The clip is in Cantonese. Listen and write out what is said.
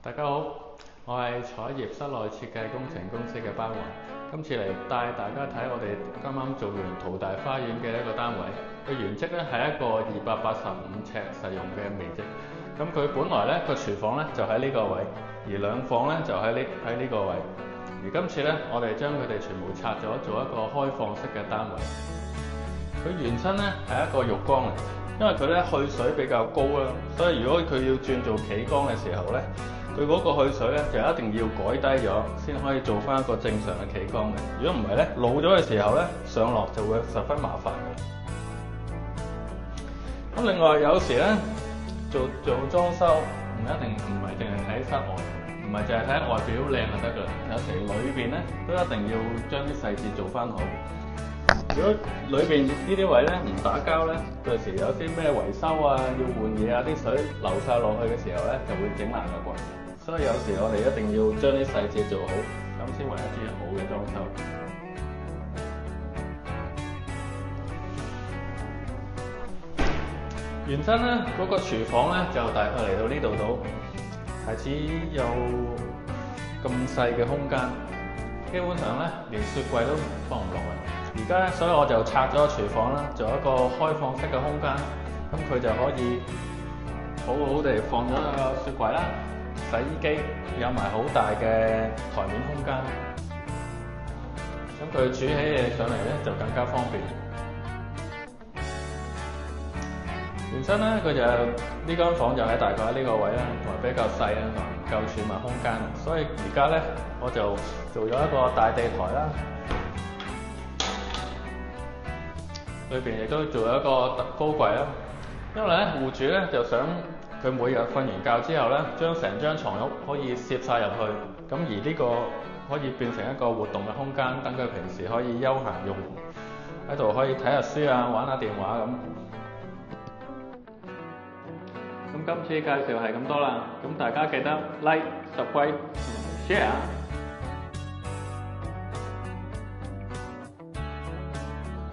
大家好，我係彩業室內設計工程公司嘅班雲，今次嚟帶大家睇我哋啱啱做完淘大花園嘅一個單位。佢原則咧係一個285尺實用嘅微積。咁佢本來咧個廚房咧就喺呢個位，而兩房咧就喺呢個位。而今次咧我哋將佢哋全部拆咗，做一個開放式嘅單位。佢原身咧係一個浴缸嚟，因為佢咧去水比較高啦，所以如果佢要轉做企缸嘅時候咧，佢嗰個去水咧就一定要改低咗，先可以做翻一個正常嘅企缸嘅。如果唔係咧，老咗嘅時候咧，上落就會十分麻煩嘅。咁另外有時咧做裝修唔係淨係睇室外，唔係淨係睇外表靚就得㗎，有時裏邊咧都一定要將啲細節做翻好。如果裏邊呢啲位咧唔打膠咧，到時有啲咩維修啊，要換嘢啊，啲水流晒落去嘅時候咧，就會整爛個櫃。所以有時我哋一定要將啲細節做好，咁先為一啲好嘅裝修。原身咧嗰個廚房咧就大概嚟到呢度到，係只有咁細嘅空間，基本上咧連雪櫃都放唔落去。而家咧，所以我就拆咗個廚房啦，做一個開放式嘅空間，咁佢就可以好好地放咗一個雪櫃啦、洗衣機，有埋好大嘅台面空間。咁佢煮起嘢上嚟咧就更加方便。原身咧佢就呢間房就喺大概喺呢個位啦，同埋比較細啦，同埋唔夠儲物空間，所以而家咧我就做咗一個大地台啦。裏邊亦都做咗一個高櫃啦，因為咧戶主咧就想佢每日瞓完覺之後咧，將成張床褥可以攝晒入去，咁而呢個可以變成一個活動嘅空間，等佢平時可以休閒用，喺度可以睇下書啊，玩下電話咁。咁今次介紹係咁多啦，咁大家記得 like、subscribe、share。